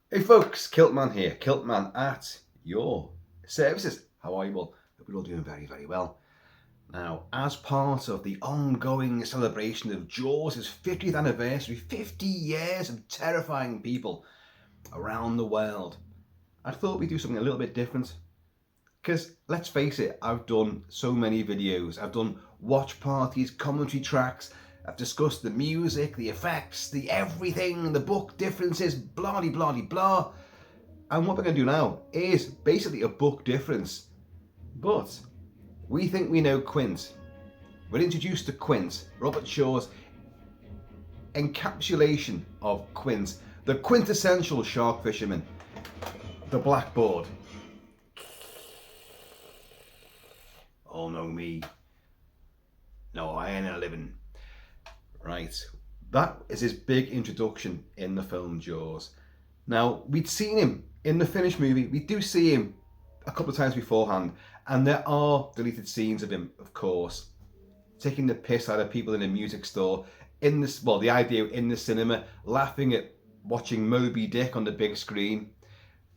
Hey folks, Kilt-Man here, Kilt-Man at your services. How are you all? Hope you're all doing very, very well. Now, as part of the ongoing celebration of Jaws' 50th anniversary, 50 years of terrifying people around the world, I thought we'd do something a little bit different. Because, let's face it, I've done so many videos. I've done watch parties, commentary tracks, I've discussed the music, the effects, the everything, the book differences, blah de blah de blah. And what we're going to do now is basically a book difference. But we think we know Quint. We're introduced to Quint, Robert Shaw's encapsulation of Quint, the quintessential shark fisherman, the blackboard. All know me. No, I ain't a living. Right, that is his big introduction in the film Jaws. Now, we'd seen him in the finished movie. We do see him a couple of times beforehand, and there are deleted scenes of him, of course, taking the piss out of people in a music store, in this, well, the idea in the cinema, laughing at watching Moby Dick on the big screen.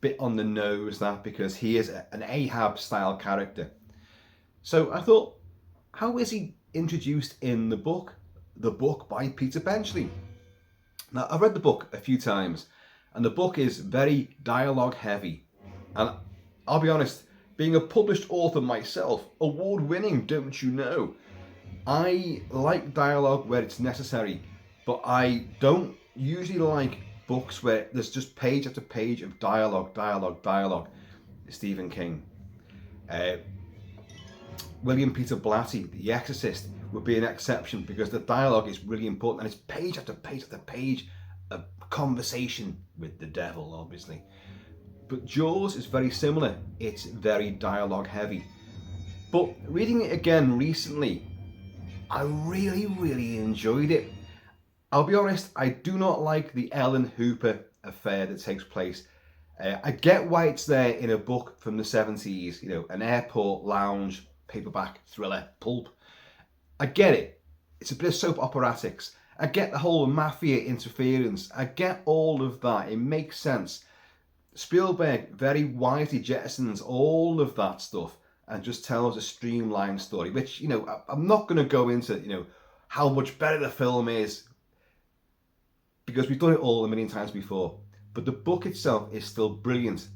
Bit on the nose, that, because he is an Ahab-style character. So I thought, how is he introduced in the book? The book by Peter Benchley. Now, I've read the book a few times, and the book is very dialogue heavy. And I'll be honest, being a published author myself, award-winning, don't you know, I like dialogue where it's necessary, but I don't usually like books where there's just page after page of dialogue. Stephen King. William Peter Blatty, The Exorcist, would be an exception because the dialogue is really important and it's page after page after page of conversation with the devil, obviously. But Jaws is very similar. It's very dialogue heavy. But reading it again recently, I really enjoyed it. I'll be honest, I do not like the Ellen Hooper affair that takes place. I get why it's there in a book from the 70s, you know, an airport lounge, paperback thriller, pulp. I get it. It's a bit of soap operatics. I get the whole mafia interference. I get all of that. It makes sense. Spielberg very wisely jettisons all of that stuff and just tells a streamlined story, which, you know, I'm not going to go into, you know, how much better the film is because we've done it all a million times before. But the book itself is still brilliant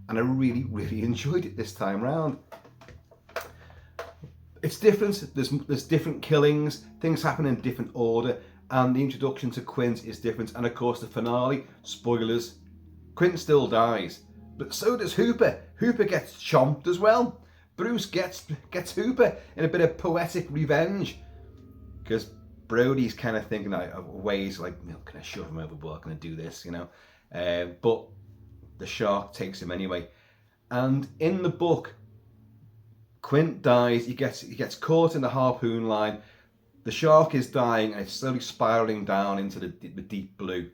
and I really enjoyed it this time round. It's different, there's different killings, things happen in different order, and the introduction to Quint is different, and of course the finale, spoilers, Quint still dies, but so does Hooper. Hooper gets chomped as well. Bruce gets Hooper in a bit of poetic revenge, because Brody's kind of thinking of ways like, you know, can I shove him overboard, can I do this, you know, but the shark takes him anyway. And in the book, Quint dies, he gets caught in the harpoon line, the shark is dying and it's slowly spiralling down into the deep blue,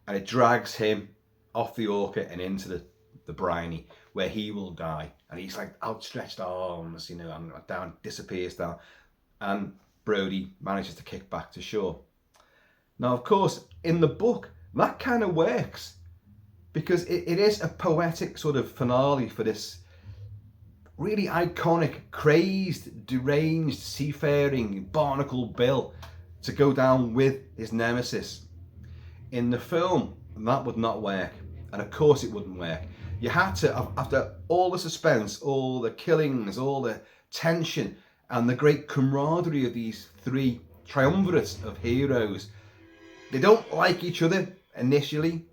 and it drags him off the orca and into the briny where he will die, and he's like outstretched arms, you know, and down, disappears down, and Brody manages to kick back to shore. Now of course in the book that kind of works because it is a poetic sort of finale for this really iconic, crazed, deranged, seafaring Barnacle Bill to go down with his nemesis. In the film, that would not work. And of course it wouldn't work. You had to, after all the suspense, all the killings, all the tension, and the great camaraderie of these three triumvirates of heroes, they don't like each other initially,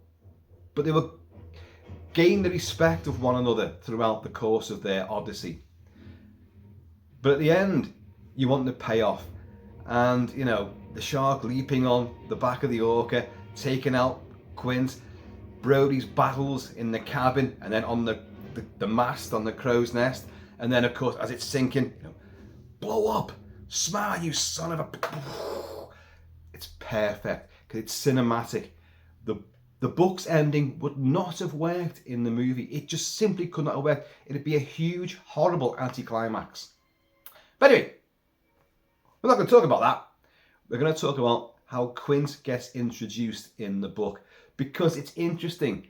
but they will gain the respect of one another throughout the course of their odyssey. But at the end, you want the payoff. And, you know, the shark leaping on the back of the orca, taking out Quint, Brody's battles in the cabin, and then on the mast on the crow's nest. And then, of course, as it's sinking, you know, blow up, smile, you son of a... It's perfect, because it's cinematic. The book's ending would not have worked in the movie. It just simply could not have worked. It'd be a huge, horrible anticlimax. But anyway, we're not going to talk about that. We're going to talk about how Quint gets introduced in the book, because it's interesting.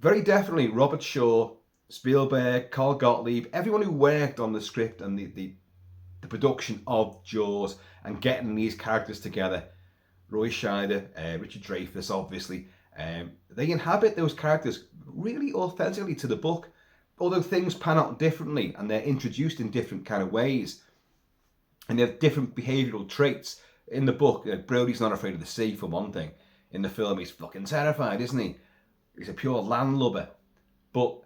very definitely Robert Shaw, Spielberg, Carl Gottlieb, everyone who worked on the script and the production of Jaws and getting these characters together. Roy Scheider, Richard Dreyfuss, obviously. They inhabit those characters really authentically to the book, although things pan out differently and they're introduced in different kind of ways. And they have different behavioural traits. In the book, Brody's not afraid of the sea, for one thing. In the film, he's fucking terrified, isn't he? He's a pure landlubber. But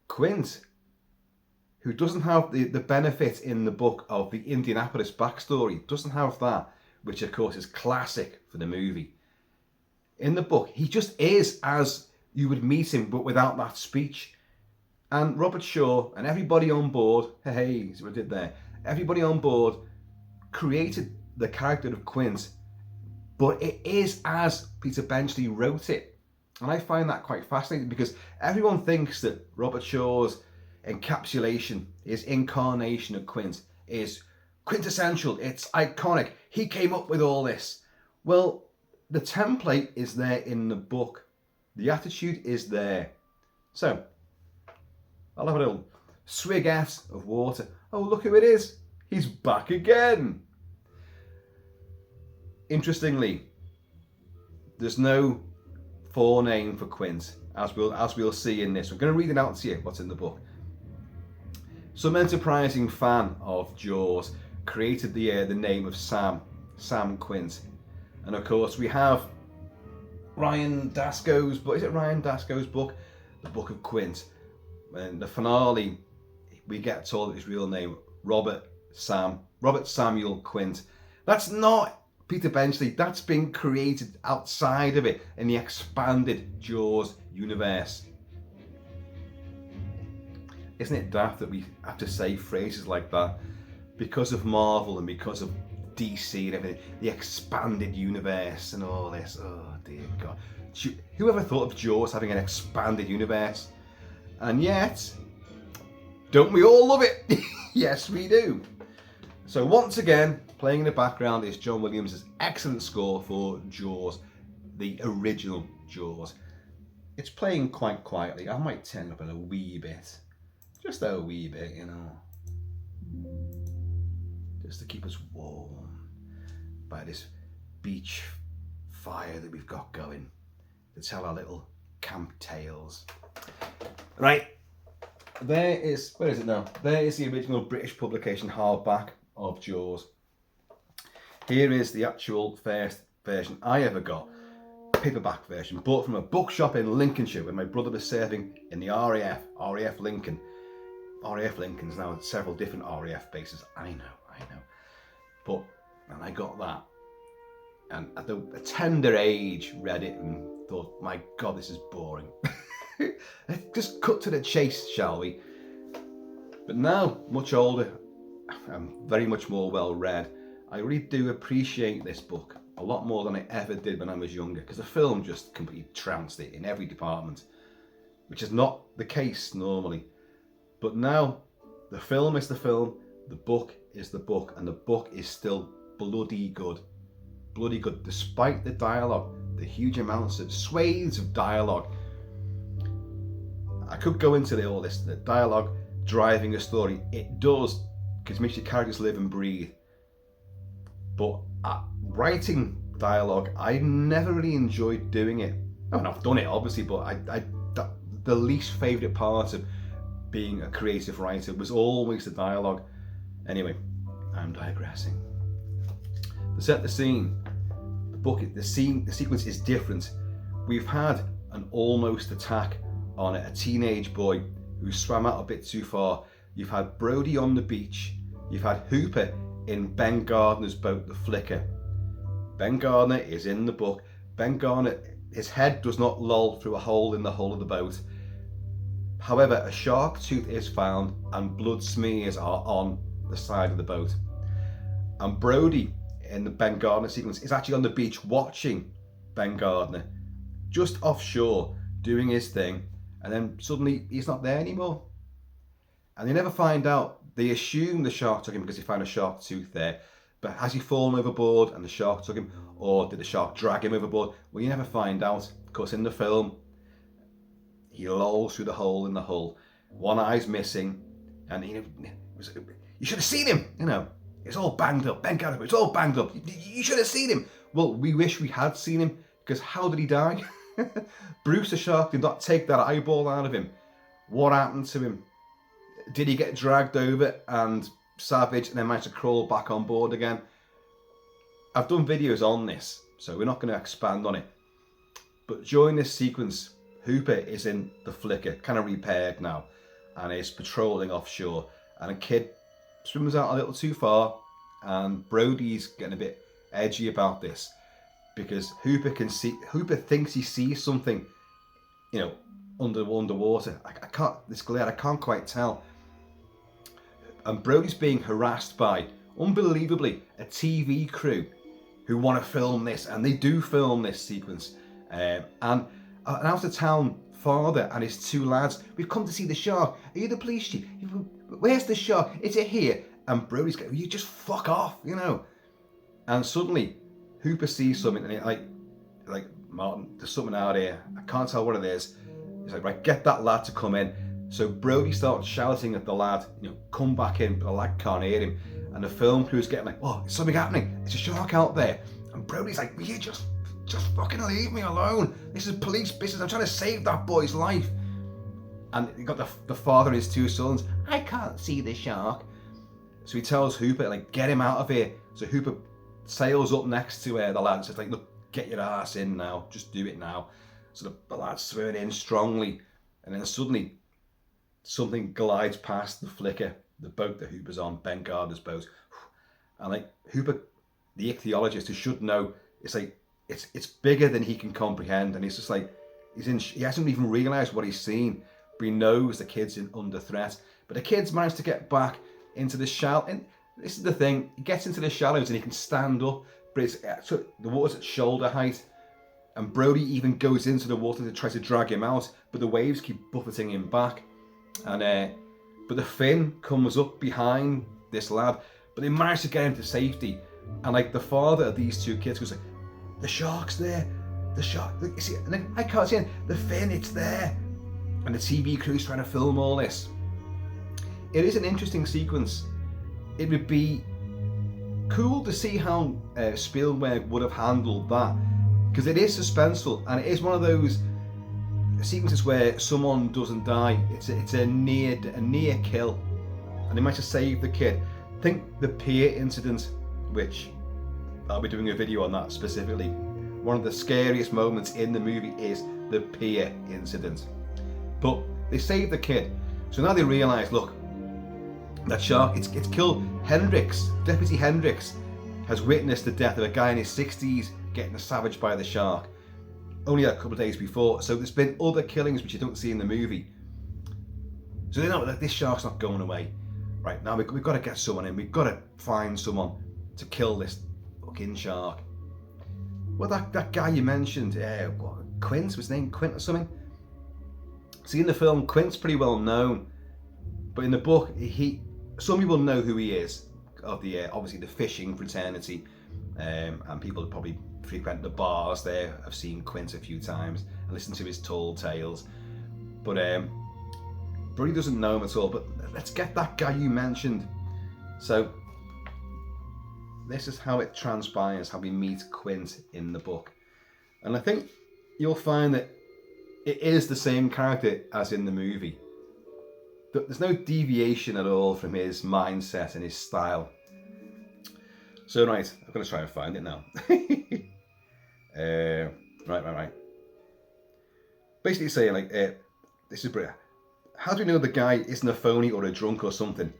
Quint, who doesn't have the benefit in the book of the Indianapolis backstory, doesn't have that, which of course is classic for the movie. In the book, he just is as you would meet him, but without that speech. And Robert Shaw and everybody on board, hey, see what I did there? Everybody on board created the character of Quint, but it is as Peter Benchley wrote it. And I find that quite fascinating because everyone thinks that Robert Shaw's encapsulation, his incarnation of Quint, is quintessential, it's iconic. He came up with all this. Well, the template is there in the book. The attitude is there. So, I'll have a little swig-ass of water. Oh, look who it is. He's back again. Interestingly, there's no forename for Quint, as we'll see in this. I'm going to read it out to you, what's in the book. Some enterprising fan of Jaws created the name of Sam Quint. And of course we have Ryan Dasko's book. Is it Ryan Dasko's book? The Book of Quint. And the finale, we get told his real name, Robert Samuel Quint. That's not Peter Benchley. That's been created outside of it in the expanded Jaws universe. Isn't it daft that we have to say phrases like that because of Marvel and because of DC and everything, the expanded universe and all this? Oh dear God. Whoever thought of Jaws having an expanded universe? And yet, don't we all love it? Yes, we do. So once again, playing in the background is John Williams' excellent score for Jaws, the original Jaws. It's playing quite quietly. I might turn it up a wee bit. Just a wee bit, you know. Just to keep us warm by this beach fire that we've got going to tell our little camp tales. Right, there is, where is it now? There is the original British publication hardback of Jaws. Here is the actual first version I ever got, paperback version, bought from a bookshop in Lincolnshire when my brother was serving in the RAF Lincoln. RAF Lincoln's now at several different RAF bases. I know. But, and I got that. And at a tender age, read it and thought, my God, this is boring. Let's just cut to the chase, shall we? But now, much older, I'm very much more well read. I really do appreciate this book a lot more than I ever did when I was younger, because the film just completely trounced it in every department, which is not the case normally. But now, the film is the film, the book is the book, and the book is still bloody good. Bloody good, despite the dialogue, the huge amounts of swathes of dialogue. I could go into all this, the dialogue driving a story. It does, because it makes your characters live and breathe. But writing dialogue, I never really enjoyed doing it. I mean, I've done it obviously, but the least favourite part of being a creative writer was always the dialogue. Anyway, I'm digressing. To set the scene, the sequence is different. We've had an almost attack on a teenage boy who swam out a bit too far. You've had Brody on the beach. You've had Hooper in Ben Gardner's boat, the Flicker. Ben Gardner is in the book. Ben Gardner, his head does not loll through a hole in the hull of the boat. However, a shark tooth is found and blood smears are on the side of the boat. And Brody in the Ben Gardner sequence is actually on the beach watching Ben Gardner, just offshore, doing his thing, and then suddenly he's not there anymore. And they never find out. They assume the shark took him because he found a shark tooth there. But has he fallen overboard and the shark took him? Or did the shark drag him overboard? Well, you never find out. Of course, in the film, he lolls through the hole in the hull. One eye's missing, and you should have seen him. It's all banged up. Benchley, it's all banged up. You should have seen him. Well, we wish we had seen him, because how did he die? Bruce the shark did not take that eyeball out of him. What happened to him? Did he get dragged over and savaged and then managed to crawl back on board again? I've done videos on this, so we're not going to expand on it. But during this sequence, Hooper is in the Flicker, kind of repaired now, and is patrolling offshore. And a kid swims out a little too far, and Brody's getting a bit edgy about this, because Hooper thinks he sees something, underwater. This glare, I can't quite tell. And Brody's being harassed by, unbelievably, a TV crew who want to film this, and they do film this sequence. And an out-of-town father and his two lads, we've come to see the shark. Are you the police chief? Where's the shark? Is it here? And Brody's going, you just fuck off, And suddenly, Hooper sees something, and like Martin, there's something out here. I can't tell what it is. He's like, right, get that lad to come in. So Brody starts shouting at the lad, come back in, but the lad can't hear him. And the film crew's getting like, oh, is something happening? There's a shark out there. And Brody's like, will you just fucking leave me alone? This is police business. I'm trying to save that boy's life. And you got the father and his two sons. I can't see the shark. So he tells Hooper, like, get him out of here. So Hooper sails up next to the lad and says, like, look, get your ass in now. Just do it now. So the lad's swearing in strongly. And then suddenly, something glides past the Flicker, the boat that Hooper's on, Ben Gardner's boat. And like Hooper, the ichthyologist who should know, it's like, it's bigger than he can comprehend. And he's just like, he hasn't even realised what he's seen, but he knows the kid's under threat. But the kid's managed to get back into the shallow. And this is the thing, he gets into the shallows and he can stand up, but the water's at shoulder height. And Brody even goes into the water to try to drag him out, but the waves keep buffeting him back. And but the fin comes up behind this lad, but they manage to get him to safety. And like the father of these two kids goes like, the shark's there, the shark, you see, and then, I can't see it, the fin, it's there. And the TV crew's trying to film all this. It is an interesting sequence. It would be cool to see how Spielberg would have handled that, because it is suspenseful, and it is one of those sequences where someone doesn't die. It's a near kill, and they manage to save the kid. Think the pier incident, which I'll be doing a video on that specifically. One of the scariest moments in the movie is the pier incident. But they save the kid, so now they realise, look, that shark, it's killed Hendricks. Deputy Hendricks has witnessed the death of a guy in his 60s getting savaged by the shark only a couple of days before. So there's been other killings which you don't see in the movie. So they know that this shark's not going away. Right, now we've got to get someone in. We've got to find someone to kill this fucking shark. Well, that guy you mentioned, Quint, was his name Quint or something? See, in the film, Quint's pretty well known. But in the book, some people know who he is, of the obviously the fishing fraternity, and people that probably frequent the bars there have seen Quint a few times and listened to his tall tales. But Brody doesn't know him at all. But let's get that guy you mentioned. So this is how it transpires, how we meet Quint in the book. And I think you'll find that it is the same character as in the movie. There's no deviation at all from his mindset and his style. So right, I'm going to try and find it now. Right. Basically saying like, this is brilliant. How do we know the guy isn't a phony or a drunk or something?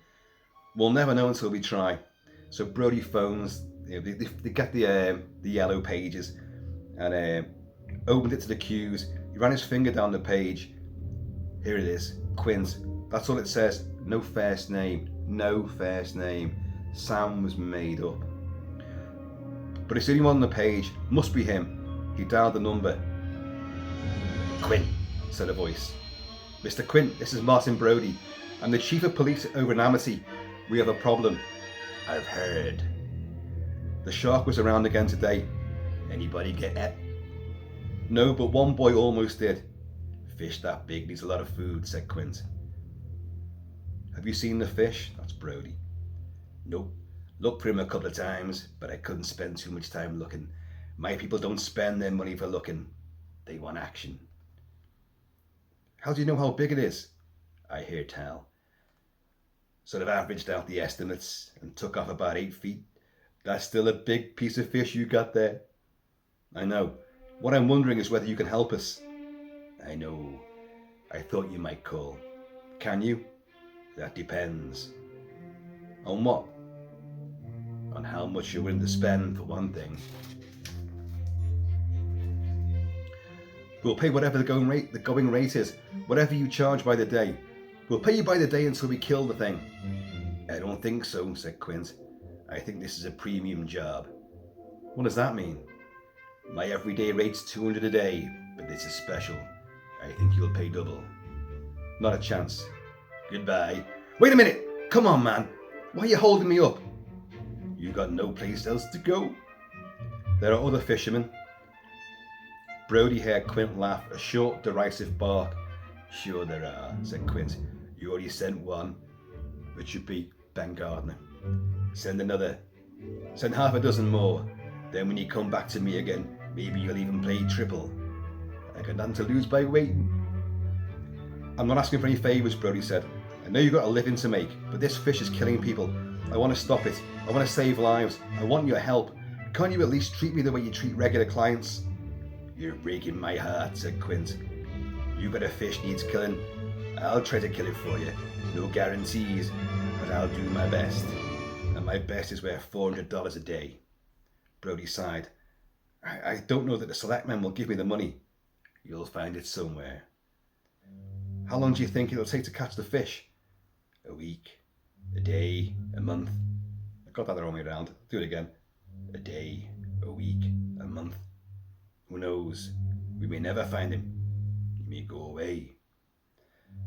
We'll never know until we try. So Brody phones, they get the yellow pages and opened it to the cues. He ran his finger down the page. Here it is, Quint. That's all it says. No first name. No first name. Sam was made up. But it's the only one on the page. Must be him. He dialed the number. Quint, said a voice. Mr. Quint, this is Martin Brody. I'm the chief of police over in Amity. We have a problem. I've heard. The shark was around again today. Anybody get it? No, but one boy almost did. fish that big needs a lot of food, said Quint. Have you seen the fish? That's Brody. Nope. Looked for him a couple of times, but I couldn't spend too much time looking. My people don't spend their money for looking. They want action. How do you know how big it is? I hear tell. Sort of averaged out the estimates and took off about 8 feet. That's still a big piece of fish you got there. I know. What I'm wondering is whether you can help us. I know. I thought you might call. Can you? That depends. On what? On how much you're willing to spend, for one thing. We'll pay whatever the going rate is, whatever you charge by the day. We'll pay you by the day until we kill the thing. I don't think so, said Quint. I think this is a premium job. What does that mean? My everyday rate's $200 a day, but this is special. I think you'll pay double. Not a chance. Goodbye. Wait a minute! Come on, man! Why are you holding me up? You got no place else to go. There are other fishermen. Brody heard Quint laugh, a short, derisive bark. Sure there are, said Quint. You already sent one. It should be Ben Gardner. Send another. Send half a dozen more. Then when you come back to me again, maybe you'll even play triple. I got nothing to lose by waiting. I'm not asking for any favours, Brody said. I know you've got a living to make, but this fish is killing people. I want to stop it. I want to save lives. I want your help. Can't you at least treat me the way you treat regular clients? You're breaking my heart, said Quint. You got a fish needs killing. I'll try to kill it for you. No guarantees, but I'll do my best. And my best is worth $400 a day. Brody sighed. I don't know that the selectmen will give me the money. You'll find it somewhere. How long do you think it'll take to catch the fish? A week, a day, a month. I got that the wrong way around. Do it again. A day, a week, a month. Who knows? We may never find him. He may go away.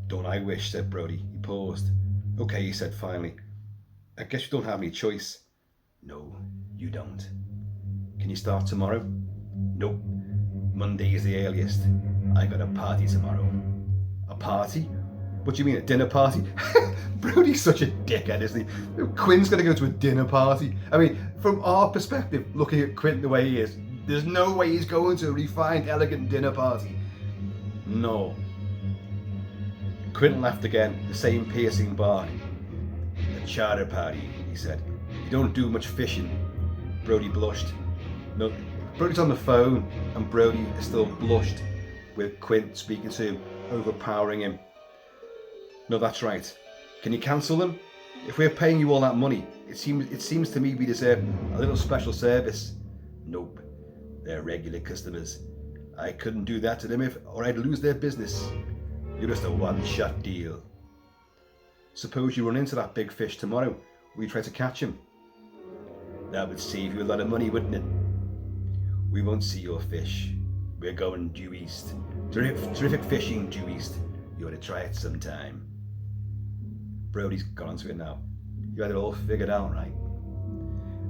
Don't I wish, said Brody. He paused. Okay, he said finally. I guess you don't have any choice. No, you don't. Can you start tomorrow? Nope. Monday is the earliest. I got a party tomorrow. A party? What do you mean, a dinner party? Brody's such a dickhead, isn't he? Quint's going to go to a dinner party. I mean, from our perspective, looking at Quint the way he is, there's no way he's going to a refined, elegant dinner party. No. Quint laughed again, the same piercing bark. A charter party, he said. You don't do much fishing. Brody blushed. No, Brody's on the phone, and Brody is still blushed with Quint speaking to him, overpowering him. No, that's right. Can you cancel them? If we're paying you all that money, it seems to me we deserve a little special service. Nope. They're regular customers. I couldn't do that to them or I'd lose their business. You're just a one-shot deal. Suppose you run into that big fish tomorrow. Will you try to catch him? That would save you a lot of money, wouldn't it? We won't see your fish. We're going due east. Terrific fishing due east. You ought to try it sometime. Brody's got onto it now. You had it all figured out, right?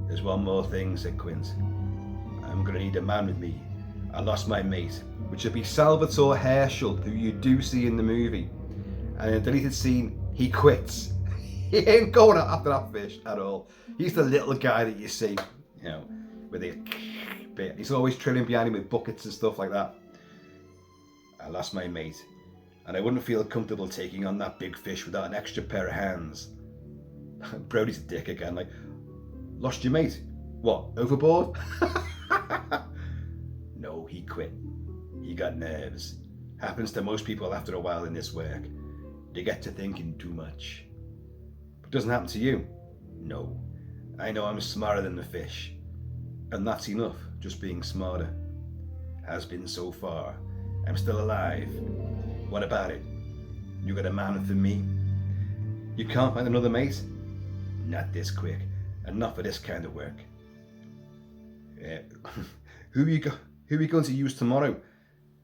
There's one more thing, said Quint. I'm going to need a man with me. I lost my mate, which would be Salvatore Herschel, who you do see in the movie. And in a deleted scene, he quits. He ain't going after that fish at all. He's the little guy that you see, you know, with the bit. He's always trailing behind him with buckets and stuff like that. I lost my mate, and I wouldn't feel comfortable taking on that big fish without an extra pair of hands. Brody's a dick again, like, lost your mate? What, overboard? No, he quit. He got nerves. Happens to most people after a while in this work. They get to thinking too much. But it doesn't happen to you. No. I know I'm smarter than the fish. And that's enough, just being smarter. Has been so far. I'm still alive. What about it? You got a man for me? You can't find another mate? Not this quick. And not for this kind of work. Who are you going to use tomorrow?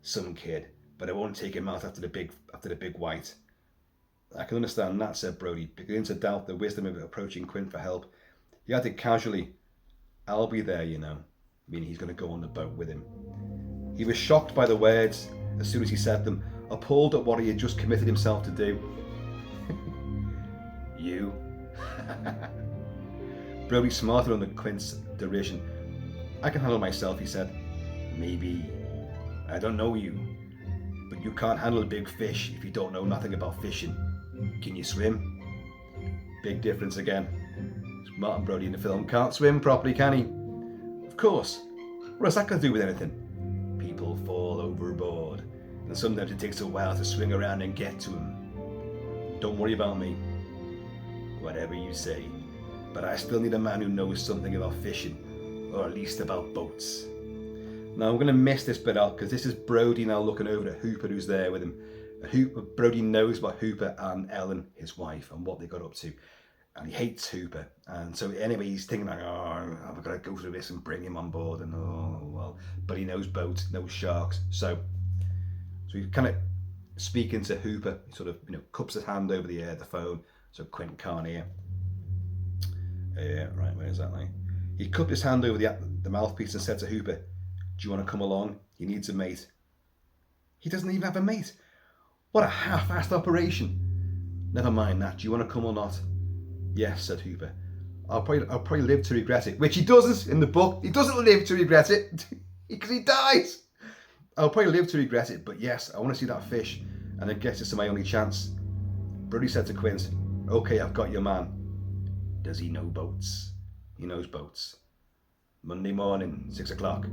Some kid, but I won't take him out after the big white. I can understand that, said Brody, beginning to doubt the wisdom of approaching Quint for help. He added casually, I'll be there, you know, meaning he's going to go on the boat with him. He was shocked by the words as soon as he said them. appalled at what he had just committed himself to do. You? Brody smarted under Quint's derision. I can handle myself, he said. Maybe. I don't know you. But you can't handle a big fish if you don't know nothing about fishing. Can you swim? Big difference again. Martin Brody in the film can't swim properly, can he? Of course. What's that got to do with anything? People fall overboard, and sometimes it takes a while to swing around and get to them. Don't worry about me. Whatever you say. But I still need a man who knows something about fishing, or at least about boats. Now I'm going to miss this bit out because this is Brody now looking over at Hooper, who's there with him. Brody knows about Hooper and Ellen, his wife, and what they got up to. And he hates Hooper. And so anyway, he's thinking like, oh, I've got to go through this and bring him on board. And oh, well. But he knows boats, knows sharks. So he's kind of speaking to Hooper. He sort of, cups his hand over the phone. So Quint can't hear. Right, where's that line? He cupped his hand over the mouthpiece and said to Hooper, do you want to come along? He needs a mate. He doesn't even have a mate. What a half-assed operation. Never mind that. Do you want to come or not? Yes, said Hooper. I'll probably live to regret it. Which he doesn't in the book. He doesn't live to regret it because he dies. I'll probably live to regret it, but yes, I want to see that fish, and I guess it's my only chance. Brody said to Quint, okay, I've got your man. Does he know boats? He knows boats. Monday morning, 6 o'clock.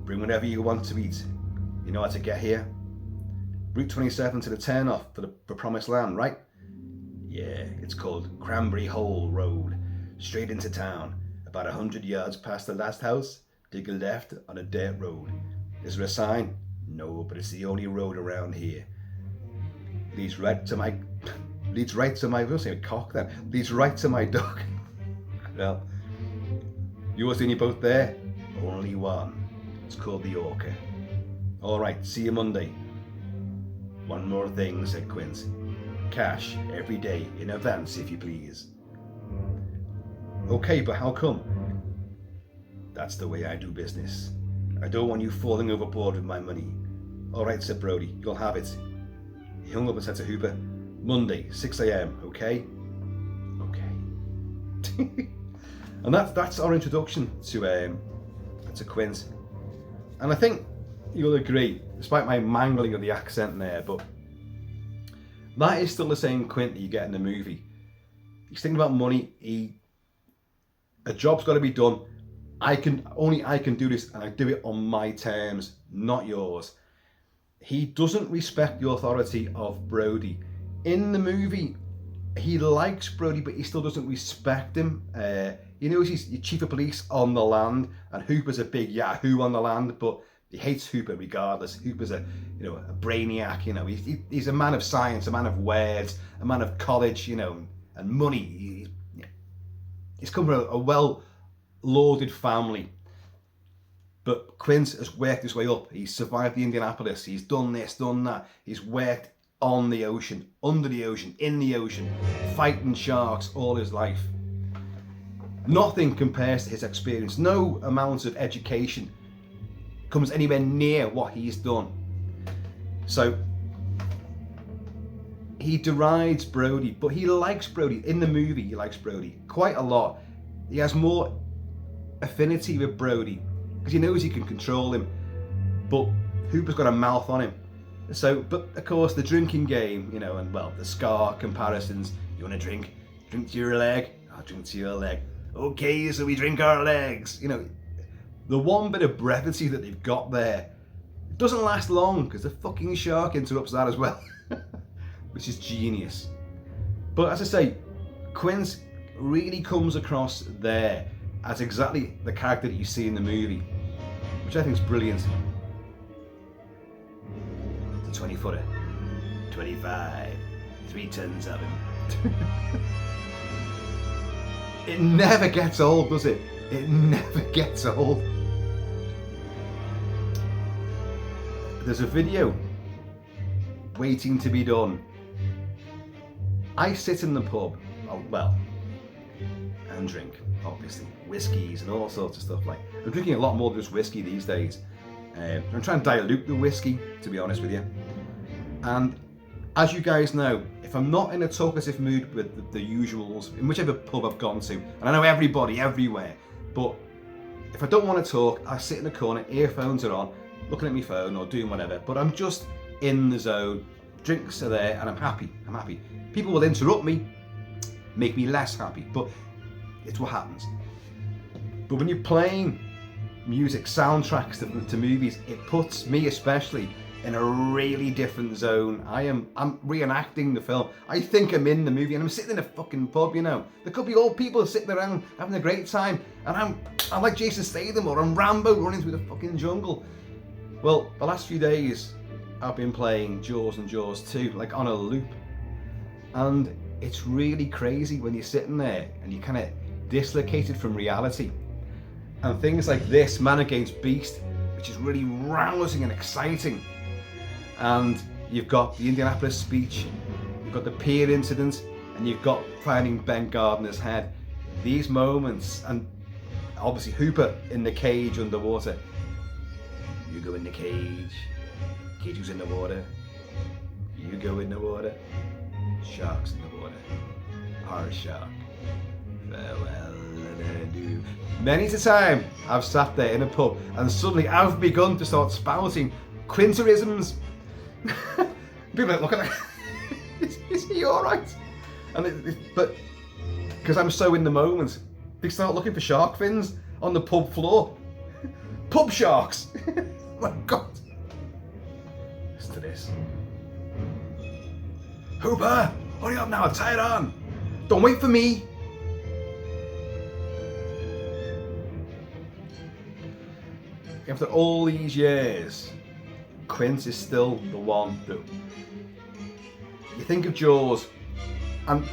Bring whatever you want to eat. You know how to get here? Route 27 to the turn-off for the Promised Land, right? Yeah, it's called Cranberry Hole Road. Straight into town. About 100 yards past the last house. Take a left on a dirt road. Is there a sign? No, but it's the only road around here. Leads right to my dock. Well, yours in your boat there? Only one. It's called the Orca. All right, see you Monday. One more thing, said Quint. Cash every day in advance, if you please. Okay, but how come? That's the way I do business. I don't want you falling overboard with my money. All right, said Brody, you'll have it. He hung up and said to Hooper, Monday, 6 a.m, okay? Okay. And that's our introduction to Quint. And I think you'll agree, despite my mangling of the accent there, but that is still the same Quint that you get in the movie. He's thinking about money. A job's got to be done. Only I can do this, and I do it on my terms, not yours. He doesn't respect the authority of Brody. In the movie, he likes Brody, but he still doesn't respect him. He knows he's chief of police on the land, and Hooper's a big yahoo on the land, but he hates Hooper regardless. Hooper's a brainiac. He's a man of science, a man of words, a man of college, and money. He's come from a well-lauded family. But Quint has worked his way up. He's survived the Indianapolis. He's done this, done that. He's worked on the ocean, under the ocean, in the ocean, fighting sharks all his life. Nothing compares to his experience. No amount of education comes anywhere near what he's done. So he derides Brody, but he likes Brody. In the movie, he likes Brody quite a lot. He has more affinity with Brody because he knows he can control him, but Hooper's got a mouth on him. So, but of course, the drinking game, and the Scar comparisons. You want to drink? Drink to your leg? I'll drink to your leg. Okay, so we drink our legs. The one bit of brevity that they've got there, it doesn't last long because the fucking shark interrupts that as well, which is genius. But as I say, Quint really comes across there as exactly the character that you see in the movie, which I think is brilliant. It's a 20-footer, 25, 3 tons of him. It never gets old, does it? It never gets old. There's a video waiting to be done. I sit in the pub, and drink, obviously, whiskies and all sorts of stuff. I'm drinking a lot more than just whiskey these days. I'm trying to dilute the whiskey, to be honest with you. And as you guys know, if I'm not in a talkative mood with the usuals, in whichever pub I've gone to, and I know everybody everywhere, but if I don't want to talk, I sit in the corner, earphones are on, looking at my phone or doing whatever, but I'm just in the zone, drinks are there, and I'm happy. People will interrupt me, make me less happy, but it's what happens. But when you're playing music, soundtracks to movies, it puts me especially in a really different zone. I'm reenacting the film. I think I'm in the movie and I'm sitting in a fucking pub, you know. There could be old people sitting around having a great time and I'm like Jason Statham or I'm Rambo running through the fucking jungle. Well, the last few days I've been playing Jaws and Jaws 2 like on a loop. And it's really crazy when you're sitting there and you're kind of dislocated from reality. And things like this, Man Against Beast, which is really rousing and exciting. And you've got the Indianapolis speech, you've got the pier incident, and you've got finding Ben Gardner's head. These moments, and obviously Hooper in the cage underwater. You go in the cage, cage was in the water. You go in the water, sharks in the water. Horror shark, farewell and adieu. Many's the time I've sat there in a pub and suddenly I've begun to start spouting Quint'Sisms. People are like, look at that. Is he alright? But because I'm so in the moment, they start looking for shark fins on the pub floor. Pub sharks! My God. Listen to this. Hooper, hurry up now, tie it on. Don't wait for me. After all these years, Quint is still the one that you think of Jaws, and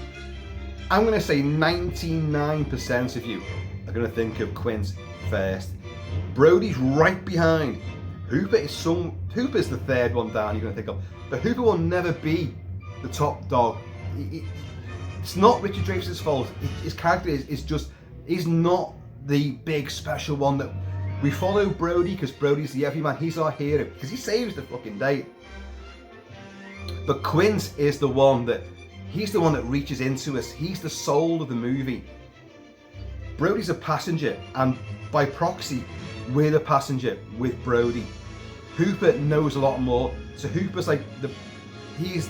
I'm going to say 99% of you are going to think of Quint first. Brody's right behind. Hooper's the third one down you're going to think of, but Hooper will never be the top dog. It's not Richard Dreyfuss's fault. His character is just, he's not the big special one that we follow Brody because Brody's the everyman. He's our hero because he saves the fucking day. But Quint is the one that, he's the one that reaches into us. He's the soul of the movie. Brody's a passenger, and by proxy, we're the passenger with Brody. Hooper knows a lot more. So Hooper's like he's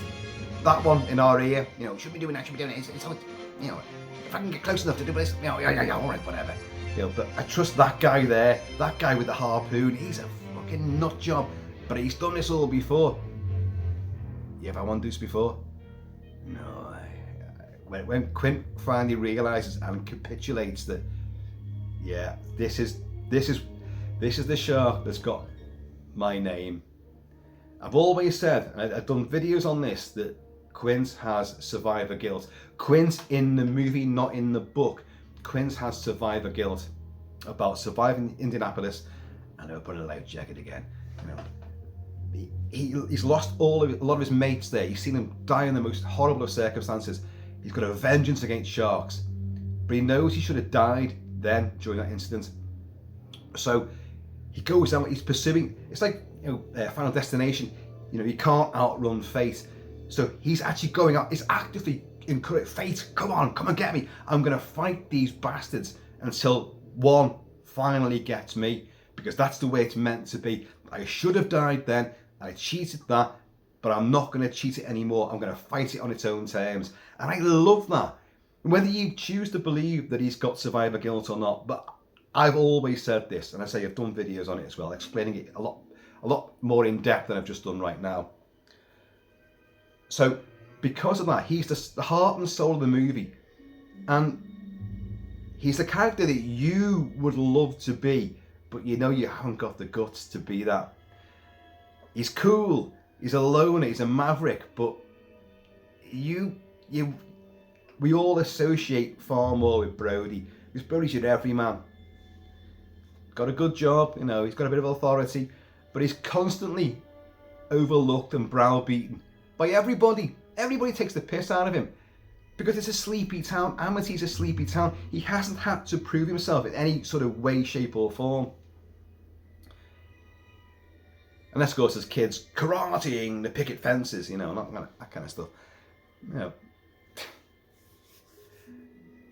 that one in our ear. You know, should be doing that, should be doing it. It's all, you know, if I can get close enough to do this, you know, yeah, all right, whatever. You know, but I trust that guy there, that guy with the harpoon. He's a fucking nut job, but he's done this all before. You ever want to do this before? No. When Quint finally realizes and capitulates that, yeah, this is the shark that's got my name. I've always said, and I've done videos on this, that Quint has survivor guilt. Quint in the movie, not in the book. Quint has survivor guilt about surviving Indianapolis. I know, putting a life jacket again. You know, he's lost a lot of his mates there. He's seen them die in the most horrible of circumstances. He's got a vengeance against sharks, but he knows he should have died then during that incident. So he goes down. He's pursuing. It's like, you know, Final Destination. You know, you can't outrun fate. So he's actually going out. He's actively encouraging fate. Come on, come and get me. I'm going to fight these bastards until one finally gets me, because that's the way it's meant to be. I should have died then. I cheated that, but I'm not going to cheat it anymore. I'm going to fight it on its own terms. And I love that. Whether you choose to believe that he's got survivor guilt or not, but I've always said this, and I say I've done videos on it as well, explaining it a lot more in depth than I've just done right now. So because of that, he's the heart and soul of the movie, and he's the character that you would love to be, but you know you haven't got the guts to be that. He's cool, he's a loner, he's a maverick, but we all associate far more with Brody, because Brody's your everyman. Got a good job, you know, he's got a bit of authority, but he's constantly overlooked and browbeaten by everybody. Everybody takes the piss out of him because it's a sleepy town. Amity's a sleepy town. He hasn't had to prove himself in any sort of way, shape or form. Unless, of course, there's kids karateing the picket fences, you know, that kind of stuff. You know.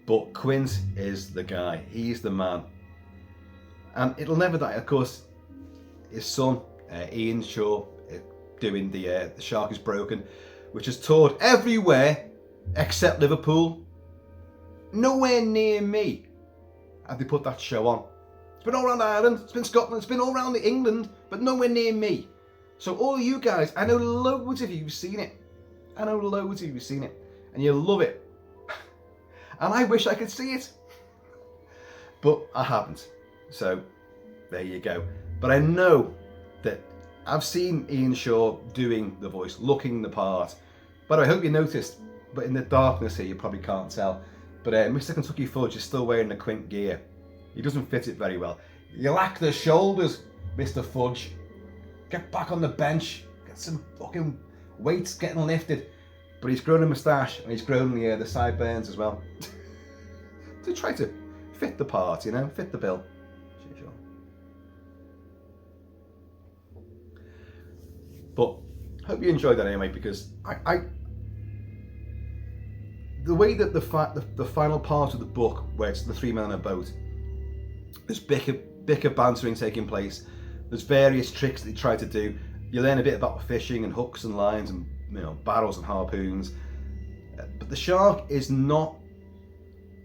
But Quint is the guy. He's the man. And it'll never die. Of course, his son, Ian Shaw, doing the Shark is Broken, which is toured everywhere except Liverpool. Nowhere near me have they put that show on. It's been all around Ireland, it's been Scotland, it's been all around England, but nowhere near me. So all you guys, I know loads of you have seen it. I know loads of you have seen it. And you love it. And I wish I could see it. But I haven't. So there you go. But I know that I've seen Ian Shaw doing the voice, looking the part. But I hope you noticed, but in the darkness here you probably can't tell. But Mr. Kentucky Fudge is still wearing the Quint gear. He doesn't fit it very well. You lack the shoulders, Mr. Fudge. Get back on the bench. Get some fucking weights getting lifted. But he's grown a moustache and he's grown the sideburns as well. To try to fit the part, you know, fit the bill. Sure. But hope you enjoyed that anyway, because the way that the final part of the book, where it's the three men on a boat, there's bicker bantering taking place. There's various tricks that they try to do. You learn a bit about fishing and hooks and lines and, you know, barrels and harpoons. But the shark is not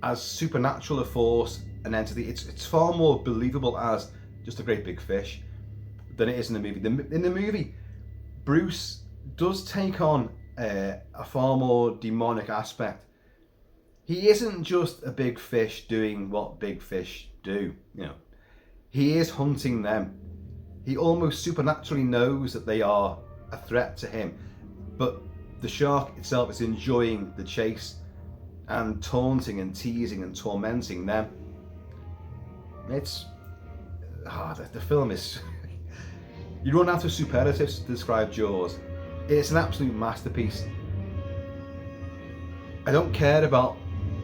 as supernatural a force, an entity. It's far more believable as just a great big fish than it is in the movie. In the movie, Bruce does take on a far more demonic aspect. He isn't just a big fish doing what big fish do, you know. He is hunting them. He almost supernaturally knows that they are a threat to him, but the shark itself is enjoying the chase and taunting and teasing and tormenting them. It's the film is you run out of superlatives to describe Jaws. It's an absolute masterpiece. I don't care about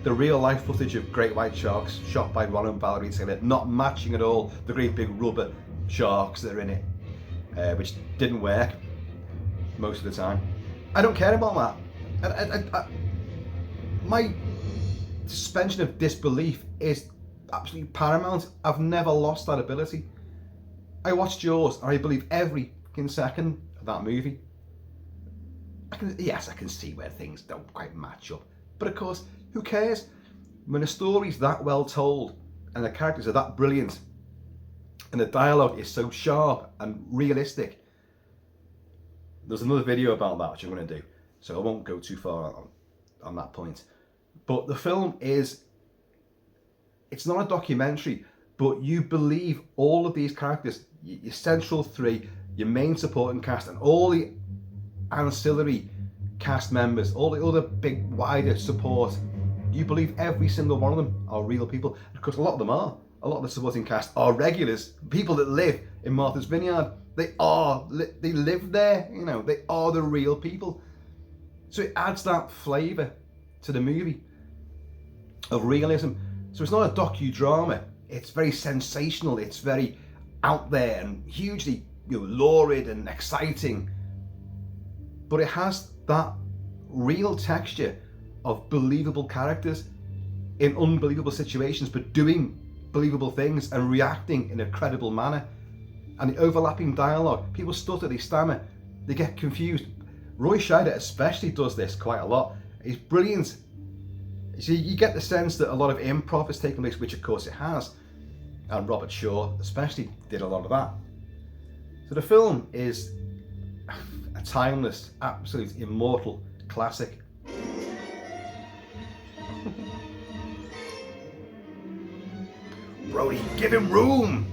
the real life footage of great white sharks shot by Ron and Valerie Taylor, not matching at all the great big rubber sharks that are in it, which didn't work most of the time. I don't care about that. My suspension of disbelief is absolutely paramount. I've never lost that ability. I watch Jaws and I believe every fucking second of that movie. I can see where things don't quite match up, but of course, who cares? When a story's that well told and the characters are that brilliant and the dialogue is so sharp and realistic. There's another video about that which I'm going to do, so I won't go too far on that point. But the film it's not a documentary, but you believe all of these characters, your central three, your main supporting cast, and all the ancillary cast members, all the other big wider support. You believe every single one of them are real people. Because a lot of them are. A lot of the supporting cast are regulars, people that live in Martha's Vineyard. They live there, you know, they are the real people. So it adds that flavour to the movie of realism. So it's not a docudrama, it's very sensational, it's very out there and hugely, you know, lurid and exciting. But it has that real texture of believable characters in unbelievable situations, but doing believable things and reacting in a credible manner. And the overlapping dialogue, people stutter, they stammer, they get confused. Roy Scheider especially does this quite a lot. He's brilliant. So you get the sense that a lot of improv has taken place, which of course it has. And Robert Shaw especially did a lot of that. So the film is a timeless, absolute, immortal classic. Brody, give him room!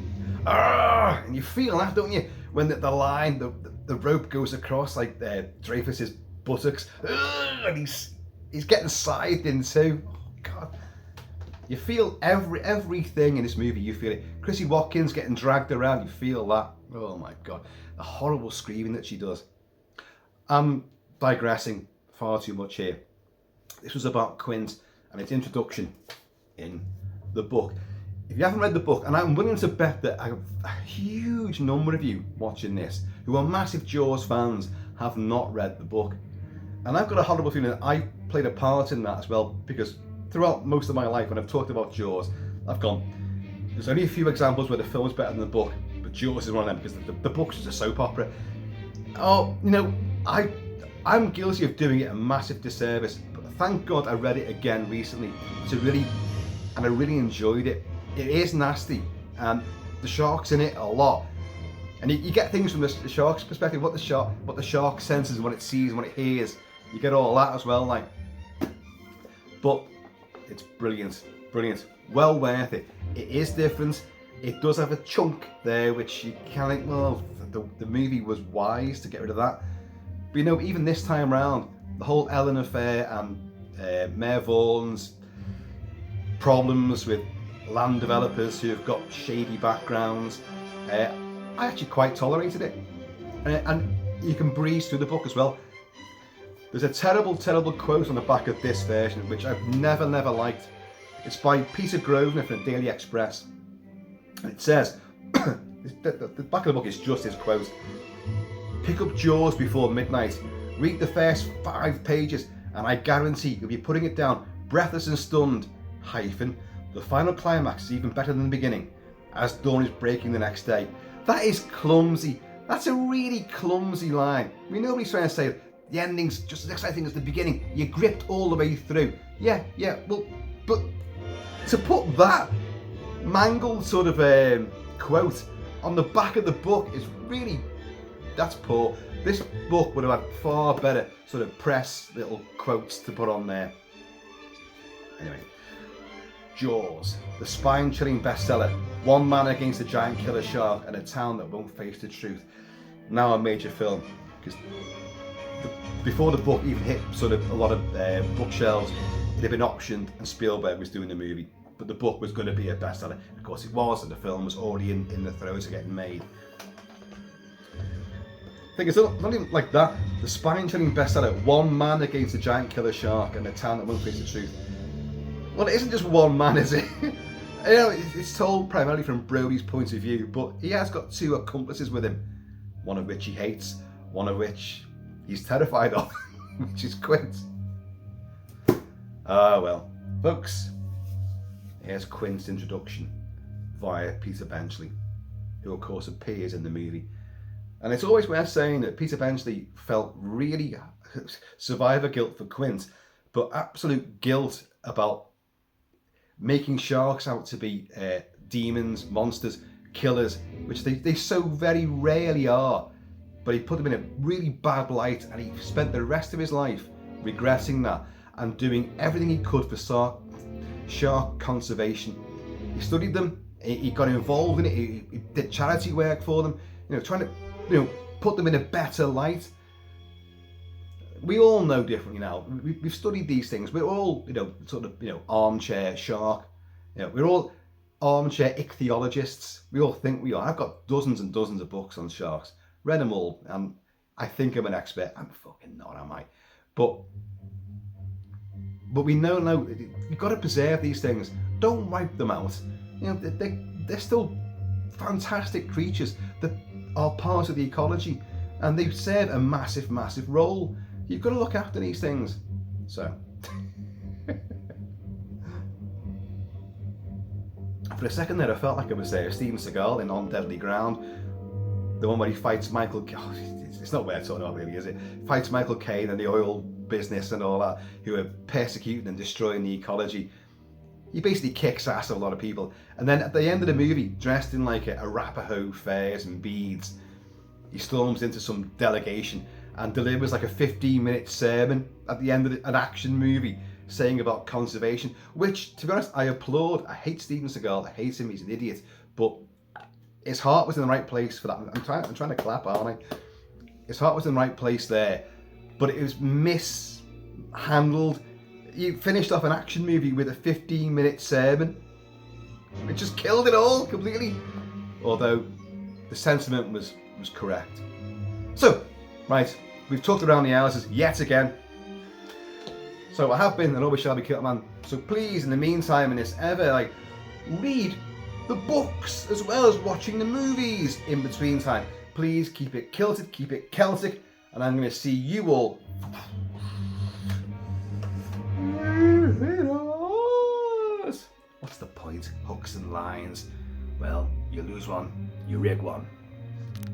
And you feel that, don't you? When the line, the rope goes across like Dreyfus's buttocks, and he's getting scythed into. Oh God! You feel everything in this movie. You feel it. Chrissy Watkins getting dragged around. You feel that. Oh my God! The horrible screaming that she does. I'm digressing far too much here. This was about Quint and its introduction in the book. If you haven't read the book, and I'm willing to bet that a huge number of you watching this who are massive Jaws fans have not read the book. And I've got a horrible feeling that I played a part in that as well, because throughout most of my life when I've talked about Jaws, I've gone, there's only a few examples where the film's better than the book, but Jaws is one of them because the book's just a soap opera. Oh, you know, I'm guilty of doing it a massive disservice, but thank God I read it again recently and I really enjoyed it. It is nasty, and the shark's in it a lot. And you get things from the shark's perspective, what the shark senses, what it sees, what it hears. You get all that as well, like. But it's brilliant, brilliant. Well worth it. It is different. It does have a chunk there, which you kind of think, well, the movie was wise to get rid of that. But you know, even this time round, the whole Ellen affair and Mayor Vaughan's problems with land developers who have got shady backgrounds, I actually quite tolerated it. And you can breeze through the book as well. There's a terrible, terrible quote on the back of this version, which I've never liked. It's by Peter Grosvenor from the Daily Express. And it says, the back of the book is just his quote. Pick up Jaws before midnight, read the first 5 pages, and I guarantee you'll be putting it down breathless and stunned, the final climax is even better than the beginning, as dawn is breaking the next day. That is clumsy. That's a really clumsy line. I mean, nobody's trying to say the ending's just as exciting as the beginning. You're gripped all the way through. Yeah, well, but to put that mangled sort of quote on the back of the book is really, that's poor. This book would have had far better sort of press little quotes to put on there. Anyway, Jaws, the spine-chilling bestseller, one man against a giant killer shark and a town that won't face the truth. Now a major film, because before the book even hit sort of a lot of bookshelves, it had been optioned and Spielberg was doing the movie. But the book was going to be a bestseller. Of course it was, and the film was already in the throes of getting made. I think it's not even like that. The spine-chilling bestseller, one man against a giant killer shark and a town that won't face the truth. Well, it isn't just one man, is it? You know, it's told primarily from Brody's point of view, but he has got 2 accomplices with him. One of which he hates, one of which he's terrified of, which is Quint. Ah, well. Folks, here's Quint's introduction via Peter Benchley, who of course appears in the movie. And it's always worth saying that Peter Benchley felt really survivor guilt for Quint, but absolute guilt about making sharks out to be demons, monsters, killers, which they so very rarely are. But he put them in a really bad light, and he spent the rest of his life regretting that and doing everything he could for shark conservation. He studied them, he got involved in it, he did charity work for them, you know, trying to, you know, put them in a better light. We all know differently now. We've studied these things. We're all, you know, sort of, you know, armchair shark. You know, we're all armchair ichthyologists. We all think we are. I've got dozens and dozens of books on sharks. Read them all, and I think I'm an expert. I'm fucking not, am I? But we know now you've got to preserve these things. Don't wipe them out. You know, they're still fantastic creatures that are part of the ecology, and they serve a massive, massive role. You've got to look after these things. So, for a second there, I felt like I was Steven Seagal in On Deadly Ground. The one where he fights Michael. Oh, it's not worth talking about, really, is it? Fights Michael Caine and the oil business and all that, who are persecuting and destroying the ecology. He basically kicks ass of a lot of people, and then at the end of the movie, dressed in like Arapaho furs and beads, he storms into some delegation and delivers like a 15-minute sermon at the end of an action movie saying about conservation, which, to be honest, I applaud. I hate Steven Seagal. I hate him. He's an idiot. But his heart was in the right place for that. I'm trying to clap, aren't I? His heart was in the right place there, but it was mishandled. You finished off an action movie with a 15-minute sermon. It just killed it all completely. Although the sentiment was correct. So, right, we've talked around the houses yet again. So I have been and always shall be Kilt-Man. So please, in the meantime, in this ever, read the books as well as watching the movies in between time. Please keep it kilted, keep it Celtic, and I'm going to see you all. What's the point? Hooks and lines. Well, you lose one, you rig one.